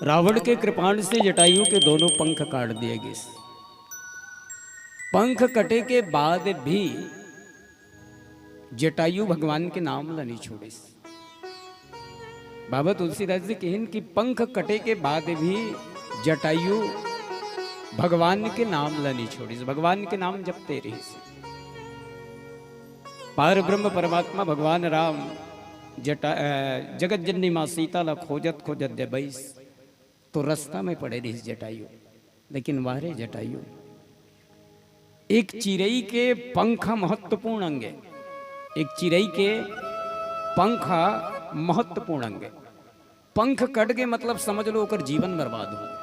रावण के कृपाण से जटायु के दोनों पंख काट दिए गए। पंख कटे के बाद भी जटायु भगवान के नाम ला नहीं छोड़े। बाबा तुलसीदास जी कहन कि पंख कटे के बाद भी जटायु भगवान के नाम ला नहीं छोड़ी, भगवान के नाम जपते रहे। पार ब्रह्म परमात्मा भगवान राम जगत जननी माँ सीता ला खोजत खोजत दे बैस, तो रास्ता में पड़े रही जटायु। लेकिन वारे जटायु एक चिड़ई के पंखा महत्वपूर्ण अंग है। एक चिड़ई के पंखा महत्वपूर्ण अंग है। पंख कट गए मतलब समझ लो ओकर जीवन बर्बाद हो गए।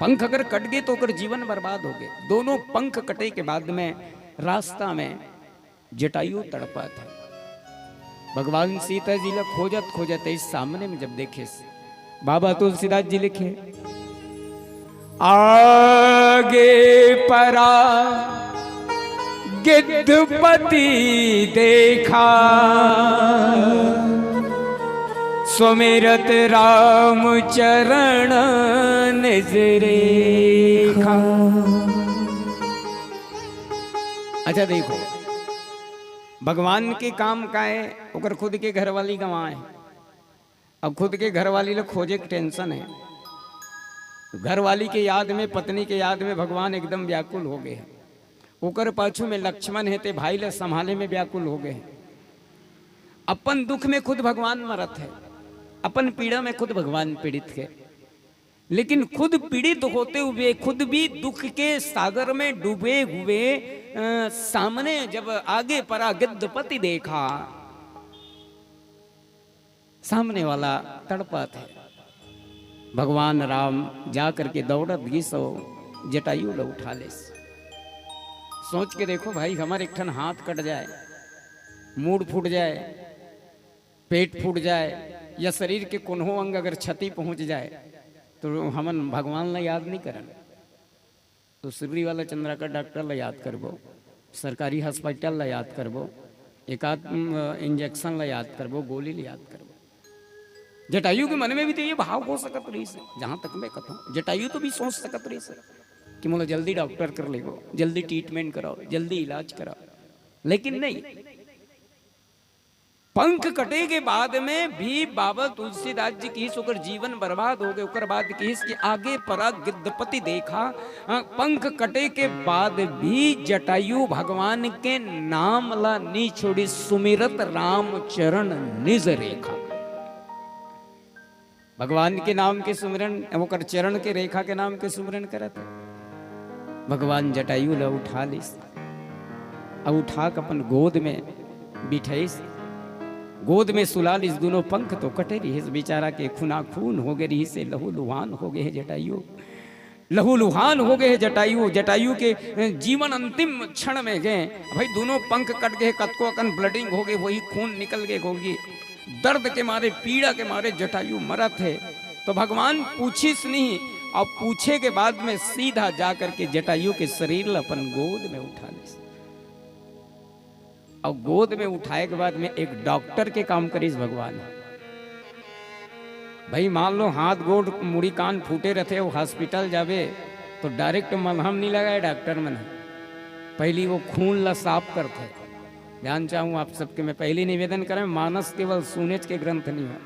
पंख अगर कट गए तो ओकर जीवन बर्बाद हो गए। दोनों पंख कटे के बाद में रास्ता में जटायु तड़पा था। भगवान सीता जी ला खोजत खोजत इस सामने में जब देखे बाबा तुलसीदास जी लिखे, आगे परा गिद्धपति देखा, सुमिरत राम चरण निज रेखा। अच्छा देखो, भगवान के काम का है, ओकर खुद के घर वाली गंवाए। अब खुद के घर वाली लोग खोजे के टेंशन है। घर वाली के याद में, पत्नी के याद में भगवान एकदम व्याकुल हो गए। ओकर पाछू में लक्ष्मण है ते भाई ले संभाले में व्याकुल हो गए। अपन दुख में खुद भगवान मरत है, अपन पीड़ा में खुद भगवान पीड़ित है। लेकिन खुद पीड़ित होते हुए खुद भी दुख के सागर में डूबे हुए सामने जब आगे परा गिद्धपति देखा, सामने वाला तड़पा थे। भगवान राम जा करके दौड़त घिसो जटायु ला उठा ले। सोच के देखो भाई, हमारे एक ठन हाथ कट जाए, मूड फूट जाए, पेट फूट जाए, या शरीर के कोन्हों अंग अगर क्षति पहुंच जाए तो हमन भगवान ला याद नहीं करन। तो सिवरी वाला चंद्रा का डॉक्टर ला याद करबो, सरकारी हॉस्पिटल ला याद करबो, एक आध इंजेक्शन ला याद करबो, गोली ला याद करबो। जटायु के मन में भी तो ये भाव हो सकत रही से, जहां तक मैं कहता जटायु तो भी सोच सकत रही से कि मोला जल्दी डॉक्टर कर लेगो, जल्दी ट्रीटमेंट कराओ, जल्दी इलाज कराओ। लेकिन नहीं, पंख कटे के बाद में भी बाबा तुलसीदास जी की ओकर जीवन बर्बाद हो गए। ओकर बाद की आगे परा गिद्धपति देखा, पंख कटे के बाद भी जटायु भगवान के नाम ला नी छोड़ी, सुमिरत राम चरण निज रेखा। भगवान के नाम के सुमिरन, ओकर चरण के रेखा के नाम के सुमिरन करत। भगवान जटायु ला उठा लिस, अब उठा के अपन गोद में बिठाइस, गोद में सुला लिस। दोनों पंख तो कटे रही, बेचारा के खुना खून हो गए रही से, लहू लुहान हो गए है जटायु, लहू लुहान हो गए है जटायु। जटायु के जीवन अंतिम क्षण में गए भाई। दोनों पंख कट गए, कतको अकन ब्लडिंग हो गए, वही खून निकल गए होगी। दर्द के मारे, पीड़ा के मारे जटायु मरा थे। तो भगवान पूछिस नहीं, और पूछे के बाद में सीधा जा करके जटायु के शरीर अपन गोद में उठा ले। और गोद में उठाए के बाद में एक डॉक्टर के काम करीस भगवान। भाई मान लो हाथ गोड़ मुड़ी कान फूटे रहते, वो हॉस्पिटल जावे तो डायरेक्ट मलहम नहीं लगाए डॉक्टर मन, पहली वो खून ला साफ करते। ध्यान चाहूँ आप सबके, मैं पहली निवेदन करें, मानस केवल सुनेज के ग्रंथ नहीं है।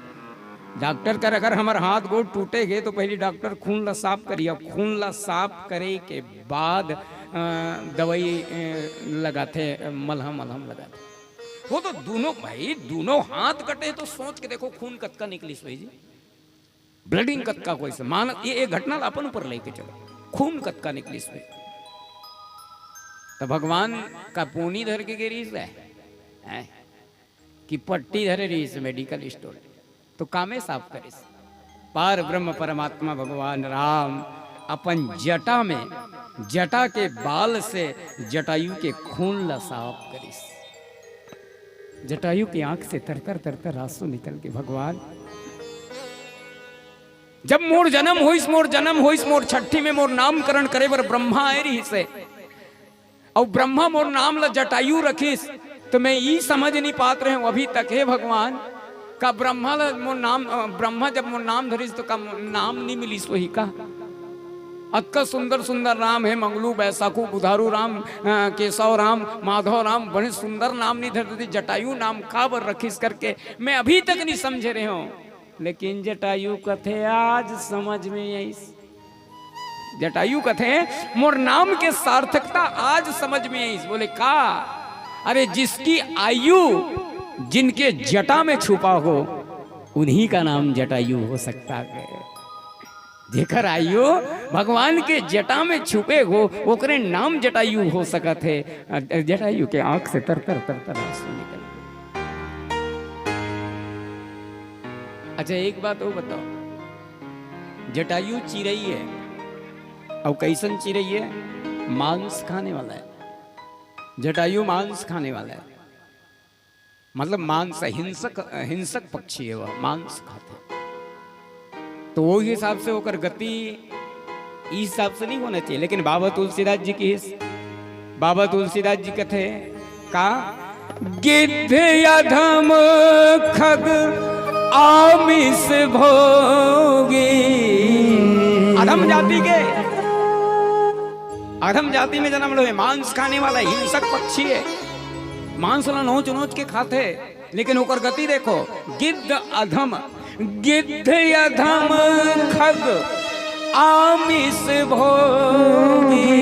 डॉक्टर कर अगर हमारे हाथ गोड़ टूटे गए तो पहली डॉक्टर खून ला साफ करिए। खून ला साफ करे के बाद दवाई लगाते, मलहम लगाते। वो तो दोनों भाई, दोनों हाथ कटे तो सोच के देखो खून कतका निकली भाई जी, ब्लडिंग कतका कोई से मान ये घटना अपन ऊपर लेके चलो, खून कतका निकली भाई। तो भगवान का पूनी धर के गिरी है कि पट्टी धरे रही से मेडिकल स्टोर, तो कामे साफ करे। पार ब्रह्म परमात्मा भगवान राम अपन जटा में, जटा के बाल से जटायु के खून ला साफ करिस। जटायु की आंख से तरतर तरतर आंसू निकल के, भगवान जब मोर जन्म होइस, मोर जन्म होइस, मोर छठी में मोर नामकरण करे बर ब्रह्मा आए रही से, और ब्रह्मा मोर नाम ला जटायु रखिस, तो मैं ये समझ नहीं पात रहे हूं अभी तक। हे भगवान, का ब्रह्मा मोर नाम ब्रह्मा जब मोर नाम धरिस तो का नाम नहीं मिली सोही का। अक्का सुंदर सुंदर नाम है, मंगलू बैसाखू बुधारू राम केशव राम माधव राम, बड़े सुंदर नाम नहीं धरती। जटायु नाम का बर रखिस करके मैं अभी तक नहीं समझे रहे हूं, लेकिन जटायु कथे आज समझ में आई। जटायु कथे मोर नाम के सार्थकता आज समझ में आई। बोले का, अरे जिसकी आयु जिनके जटा में छुपा हो उन्हीं का नाम जटायु हो सकता है। जेकर आयु भगवान के जटा में छुपे हो ओकरे नाम जटायु हो सकत है। जटायु के आंख से तर तर तर तर आंसू निकल। अच्छा एक बात और बताओ, जटायु चिरई है और कैसन चिरई है? मांस खाने वाला है। जटायु मांस खाने वाला है, मतलब मांस हिंसक पक्षी है, वह मांस खाते। तो वो हिसाब से होकर गति इस हिसाब से नहीं होना चाहिए। लेकिन बाबा तुलसीदास जी की बाबा तुलसीदास जी कहते का गिद्ध अधम खग आमिष भोगी। अधम जाति के, अधम जाति में जन्म लो, मांस खाने वाला हिंसक पक्षी है, मांस नोच नोच के खाते। लेकिन होकर गति देखो, गिद्ध अधम, गिद्ध अधम खग आमिष भोगी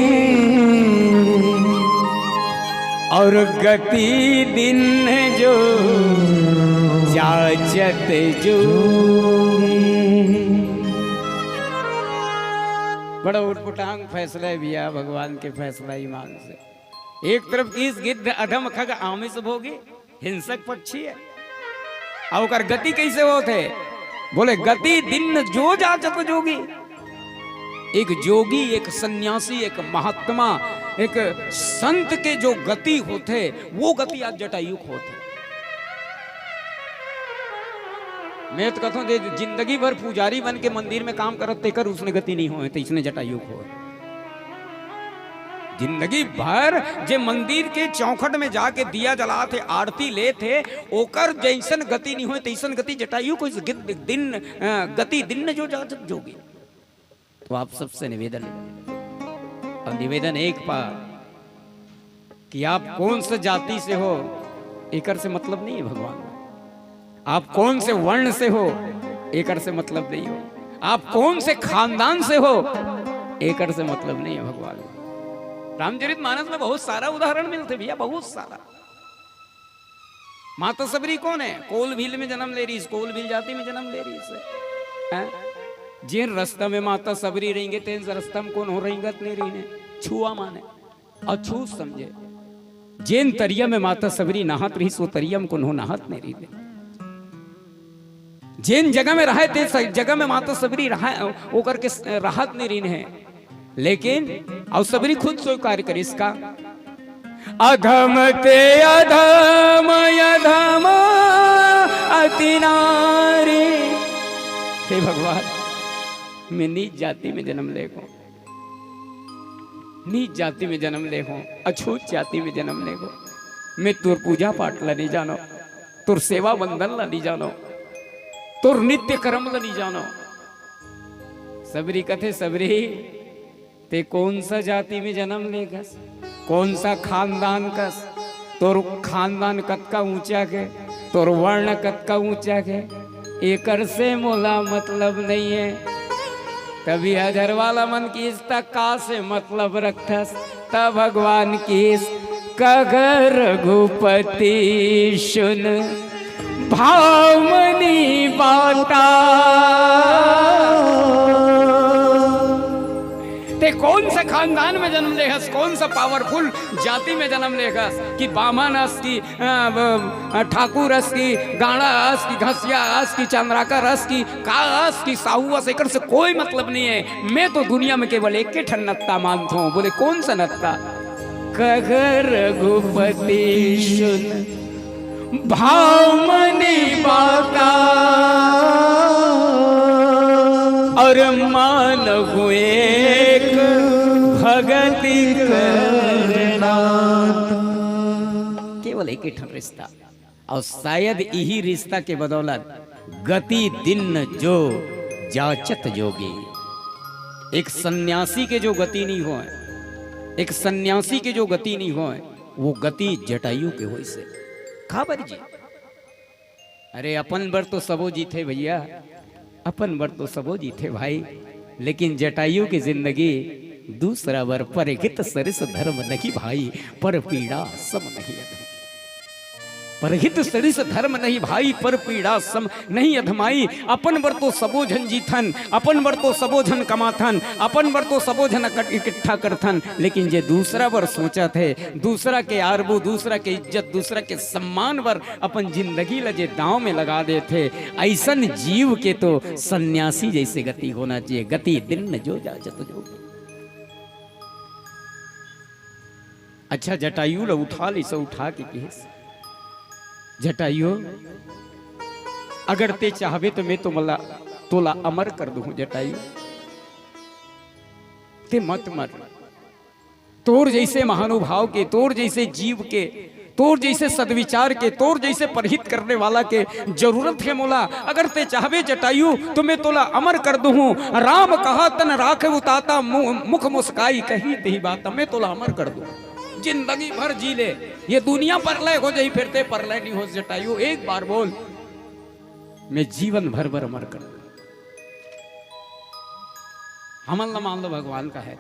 और गति दिन जो जाचत जोगी। बड़ा उटपुटांग फैसला है भैया, भगवान के फैसला ईमान से। एक तरफ इस गिद्ध अधम खग आमिष भोगी हिंसक पक्षी है, और गति कैसे होते? बोले गति दिन जो जाचत जोगी। एक जोगी, एक सन्यासी, एक महात्मा, एक संत के जो गति होते वो गति आज जटायु होते। मैं तो कहता हूं जिंदगी भर पुजारी बन के मंदिर में काम करते कर उसने गति नहीं हो, तो इसने जटायु हो। जिंदगी भर जे मंदिर के चौखट में जाके दिया जला थे, आरती ले थे, ओकर जैसन गति नहीं हो तैसन गति जटायु को दिन गति दिन जो जाचत जोगी। तो आप सबसे निवेदन, और निवेदन एक बार कि आप कौन सा जाति से हो एकर से मतलब नहीं है भगवान। आप कौन से वर्ण से हो एकर से मतलब नहीं हो। आप कौन से खानदान से हो एकर से मतलब नहीं है भगवान। रामचरितमानस में बहुत सारा उदाहरण मिलते भैया, बहुत सारा। माता सबरी कौन है? कोल भील में जन्म ले रही, कोल भील जाति में जन्म ले रही से। जिन रास्ता में माता सबरी रहेंगे तेन रास्ता में कौन हो रहेंगे नहीं रही ने छुआ माने अछूत समझे। जिन तरिया में माता सबरी नहात रही सो तरिया में कौन हो नहात नहीं रही। जिन जगह में रहे थे जगह में माता सबरी रहा ओकर के राहत नहीं रही है। लेकिन और सबरी खुद स्वीकार करे इसका, अधम ते अधम अधम अति नारी। हे भगवान, मैं नीच जाति में जन्म ले गो, नीच जाति में जन्म ले गो, अछूत जाति में जन्म ले गो। मैं तुर पूजा पाठ ला नहीं जानो, तुर सेवा बंधन ला नहीं जानो, तुर नित्य कर्म ला नहीं जानो। सबरी कथे सबरी ते कौन सा जाति में जन्म लेगस, कौन सा खानदान कस, तोर खानदान कतका ऊंचा के, तोर वर्ण कतका ऊंचा के, एकर से मोला मतलब नहीं है। तभी हजर वाला मन की इस तक का से मतलब रखस, तब भगवान की कगर रघुपति सुन भावमनी बाता। ते कौन से खानदान में जन्म लेगस, कौन सा पावरफुल जाति में जन्म लेगस कि बामन रस की, ठाकुर रस की, गाड़ा रस की, घसिया रस की, चंद्राका रस की, का रस की, साहू रस, एकर से कोई मतलब नहीं है। मैं तो दुनिया में केवल एक के ठन नत्ता मानता हूँ। बोले कौन सा नत्ता? कगर रघुपति सुन भावमनी बाता और मान हुए भगति करना। केवल एक ही ठन रिश्ता और शायद यही रिश्ता के बदौलत गति दिन जो जाचत जोगी, एक सन्यासी के जो गति नहीं हो, एक सन्यासी के जो गति नहीं हो, वो गति जटायु के हो से खबर जी। अरे अपन बर तो सबो जी थे भैया, अपन बर तो सबो जी थे भाई, लेकिन जटायु की जिंदगी दूसरा बर परहित सरिस धर्म नहीं भाई, पर पीड़ा सम नहीं अधमाई। परहित सरिस धर्म नहीं भाई, पर पीड़ा सम नहीं अधमाई। अपन बर तो सबो झन जीथन, अपन बर तो सबो झन कमाथन, अपन बर तो सबो झन इकट्ठा करथन, लेकिन जे दूसरा बर सोचा थे, दूसरा के आरबू, दूसरा के इज्जत, दूसरा के सम्मान बर अपन जिंदगी लजे दांव में लगा दे थे, ऐसन जीव के तो सन्यासी जैसे गति होना चाहिए। गति दिन जो जाचत जो। अच्छा जटायु ला उठा ली, से उठा के केस जटायु अगर ते चाहबे तो मैं तोला अमर कर दूं जटायु, ते मत मर। तोर जैसे महानुभाव के, तोर जैसे जीव के, तोर जैसे सदविचार के, तोर जैसे परहित करने वाला के जरूरत है मोला। अगर ते चाहबे जटायु तो मैं तोला अमर कर दूं। राम कहा तन राखे उताता, मुख मुस्काई कही तही बात, मैं तोला अमर कर दूं। जिंदगी भर जी ले, ये दुनिया परलय हो जाई फिरते परलय नहीं हो जटायु। एक बार बोल, मैं जीवन भर भर अमर कर दूं। हमन ला मान लो भगवान का है,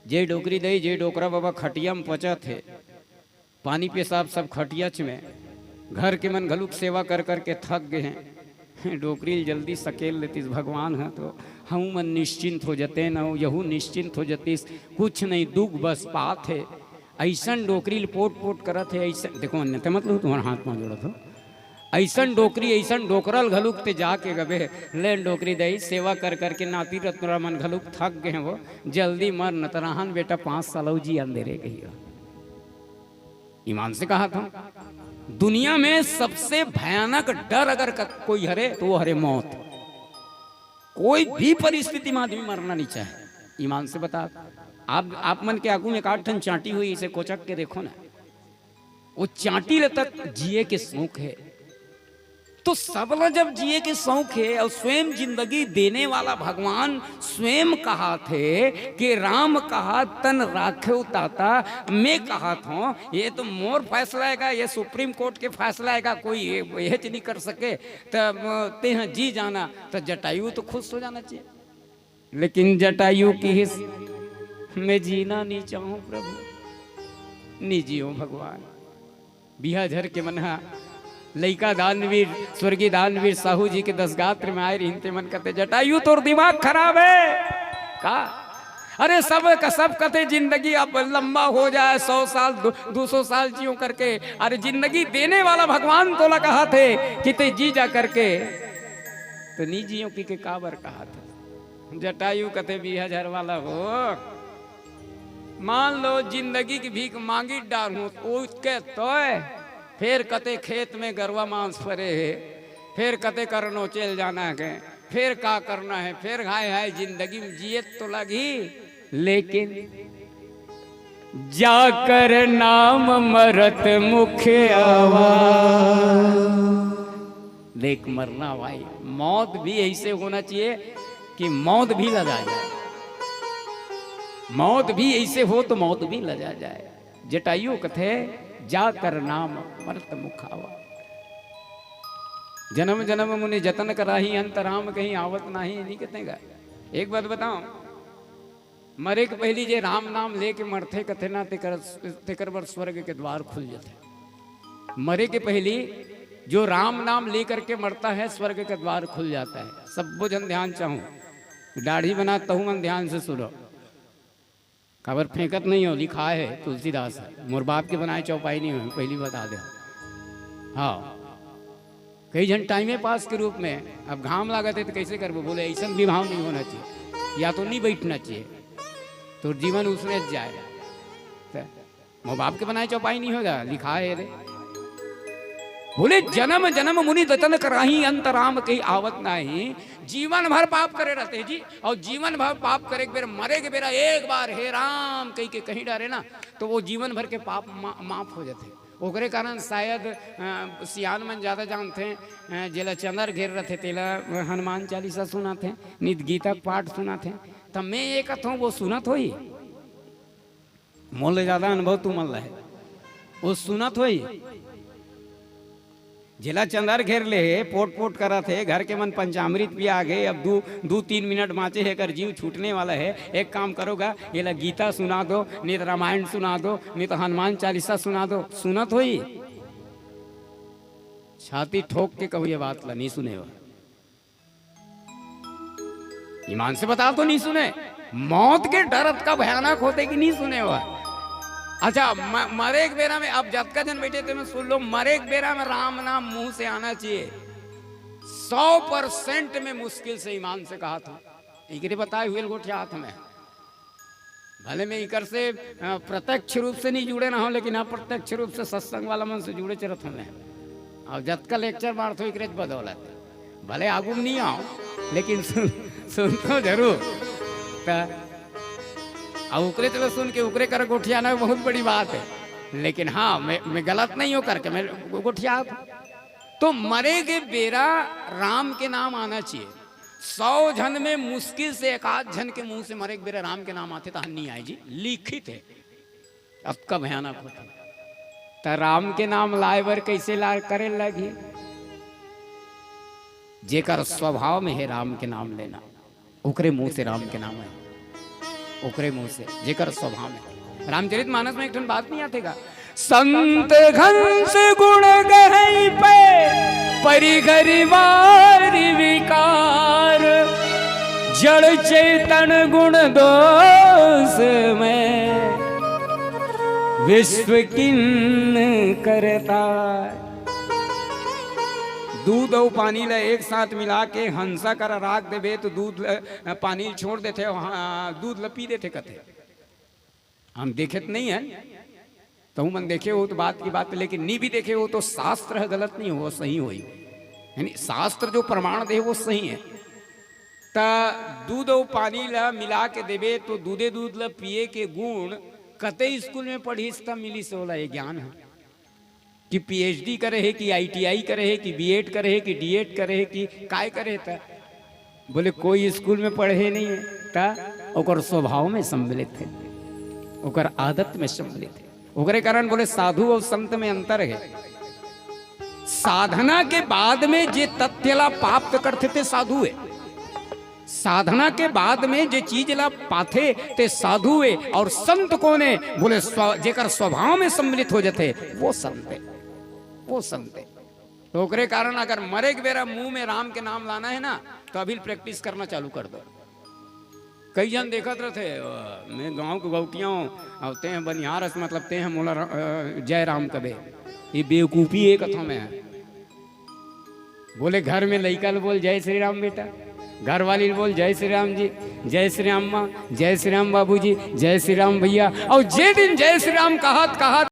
जे डोकरी दई, जे डोकरा बाबा खटिया में पचा थे, पानी पेशाब सब खटियाच में, घर के मन घलुक सेवा कर करके थक गए हैं। डोकरी जल्दी सकेल लेतीस भगवान है तो हम मन निश्चिंत हो जाते न, यहू निश्चिंत हो जातीस, कुछ नहीं दुख बस पात है। ऐसन डोकरी पोट पोट करत है, ऐसा देखो अन्यथा मतलब तुम्हारे हाथ में जोड़त हो, ऐसन डोकरी ऐसन डोकरल घलुक ते जाके गबे ले डोकरी दई सेवा कर करके नाती रत्नरा मन घलुक थक गए वो, जल्दी मर न तरहन बेटा 5 साल जी अंधेरे गई। ईमान से कहा था, दुनिया में सबसे भयानक डर अगर कोई हरे तो वो हरे मौत। कोई भी परिस्थिति में आदमी मरना नहीं चाहे। ईमान से बता, आप मन के आगू में काट ठन चांटी हुई, इसे कोचक के देखो ना, वो चांटी तक जिए के शौक है। तो सबला जब जिए के शौक है और स्वयं जिंदगी देने वाला भगवान स्वयं कहा थे कि राम कहा तन राखे ताता, मैं कहा था ये तो मोर फैसला हैगा, ये सुप्रीम कोर्ट के फैसला हैगा, कोई यह नहीं कर सके। तब ते जी जाना तो जटायु तो खुश हो जाना चाहिए, लेकिन जटायु की हिस्स मैं जीना नहीं चाहूं प्रभु, नहीं जियो भगवान। बिहा झर के मना लइका दानवीर, स्वर्गीय दानवीर साहू जी के 10 गात्र में आए रही मन कहते जटायु तोर दिमाग खराब है का? अरे सब का सब कहते जिंदगी अब लंबा हो जाए, 100 साल 200 साल जियो करके। अरे जिंदगी देने वाला भगवान तोला कहा थे कि ते जी जा करके, तो नी जियो की के काबर कहा था। जटायु कहते 20,000 वाला हो, मान लो जिंदगी की भीख मांगी डालू उसके तो फिर कते खेत में गरवा मांस परे है, फिर कते करनो चल जाना है, फिर का करना है, फिर हाय हाय जिंदगी में जिए तो लगी, लेकिन जाकर नाम मरत मुखे आवाज। देख मरना भाई, मौत भी ऐसे होना चाहिए कि मौत भी लगा जाए, मौत भी ऐसे हो तो मौत भी लगा जाए। जटायु कथे जाकर नाम मरत मुखावा, जन्म जन्म मुनि जतन कराही, अंतराम कहीं आवत नहीं, नहीं कहते गा। एक बात बताओ, मरे के पहली जे राम नाम लेके मरथे कथे ना तेकर बर स्वर्ग के द्वार खुल जाते। मरे के पहली जो राम नाम लेकर के मरता है स्वर्ग के द्वार खुल जाता है। सब जन ध्यान चाहूं, दाढ़ी बनाता हूं मन ध्यान से सुनो, खबर फेंकत नहीं हो, लिखा है तुलसीदास, मोर बाप के बनाए चौपाई नहीं हो, पहली बता दे। हाँ कई जन टाइमे पास के रूप में, अब घाम लागत है तो कैसे करबो, बोले ऐसा विभाव नहीं होना चाहिए, या तो नहीं बैठना चाहिए तो जीवन उसमें जाए। मोर बाप के बनाए चौपाई नहीं होगा, लिखा है रे। बोले जन्म जन्म मुनि दतन कराही, अंतराम कहीं आवत नहीं। जीवन भर पाप करे रहते जी, और जीवन भर पाप करे के बेर मरे के बेरा एक बार हे राम कहीं के कहीं डरे ना, तो वो जीवन भर के पाप माफ हो जाते। ओकरे कारण शायद सियान मन ज़्यादा जानते हैं, जेला चंदर घेर रहे थे तेला हनुमान चालीसा सुना थे, नित गीता पाठ सुना थे। तब मैं ये कहता हूँ वो सुनत हो ही मोल ज़्यादा अनुभव तू मल रहे वो सुनत हो ही जिला चंदर घेर ले पोट पोट करा थे घर के मन पंचामृत भी आ गए। अब दो 3 मिनट बाँचे है कर जीव छूटने वाला है। एक काम करोगा ये ला गीता सुना दो, नहीं तो रामायण सुना दो, नहीं तो हनुमान चालीसा सुना दो, सुनत हो ही छाती ठोक के कहो ये बात ला नहीं सुने हो। ईमान से बता तो नहीं सुने, मौत के डर का भयानक होते कि नहीं सुने हो। अच्छा मरे एक बेरा में अब जब का जन बैठे थे मैं सुन लो, मरे एक बेरा में राम नाम मुंह से आना चाहिए 100% में मुश्किल से ईमान से कहा था। इकरे बताए हुए गोठिया हाथ में भले मैं इकर से प्रत्यक्ष रूप से नहीं जुड़े ना हो, लेकिन अप्रत्यक्ष रूप से सत्संग वाला मन से जुड़े चरत हमें। अब जब का लेक्चर मार तो इकरे बदौलत भले आगू नहीं आओ लेकिन सुन तो जरूर। अब उकरे चलो सुन के उकरे कर गोठियाना बहुत बड़ी बात है, लेकिन हाँ मैं गलत नहीं हो करके मैं गोठिया तो मरे के बेरा राम के नाम आना चाहिए। 100 जन में मुश्किल से 1 जन के मुंह से मरे के बेरा राम के नाम आते तो नहीं आए जी, लिखित है। अब का भयानक होता तो राम के नाम लाए बर कैसे ला करे लगी, जेकर स्वभाव में है राम के नाम लेना, उकरे मुंह से राम के नाम है, ओकरे मुंह से जेकर स्वभाव में। रामचरित मानस में एक ठन बात नहीं आतेगा, संत घंस गुण गहई पे परिगरिवार विकार, जड़ चेतन गुण दोष में विश्व किन्न करता। दूध और पानी ला एक साथ मिला के हंसा कर राख देवे तो दूध पानी छोड़ देते, दूध ला पी देते कथे। हम देखे तो नहीं है तो मन देखे हो तो बात की बात, लेकिन नहीं भी देखे हो तो शास्त्र गलत नहीं हो, सही हो, यानी शास्त्र जो प्रमाण दे वो सही है। ता दूध और पानी ला मिला के देवे तो दूधे दूध ला पिए के गुण कते स्कूल में पढ़ी तब मिली से होला ये ज्ञान है कि पीएचडी करे है कि आईटीआई करे है कि बीएड करे है कि डीएड करे है कि काय करे था। बोले कोई स्कूल में पढ़े नहीं है ता ओकर स्वभाव में सम्मिलित है, ओकर आदत में सम्मिलित है। ओकरे कारण बोले साधु और संत में अंतर है। साधना के बाद में जे तथ्य ला प्राप्त करते थे साधु है, साधना के बाद में जे चीज ला पाथे ते साधु है, और संत कोने बोले जेकर स्वभाव में सम्मिलित हो जाते वो संत है, वो संत है। तो ओकरे कारण अगर मरे के बेरा मुंह में राम के नाम लाना है ना तो अभी प्रैक्टिस करना चालू कर दो। कई जन देखत रहे मैं गांव के गौटियाँ आते हैं बनिहारस मतलब ते हैं मोला जय राम कबे, ये बेवकूफी एक कथा में है। बोले घर में लइका बोल जय श्री राम बेटा, घर वाली बोल जय श्री राम जी, जय श्री राम माँ, जय श्री राम बाबूजी, जय श्री राम भैया। और जे दिन जय श्री राम कहा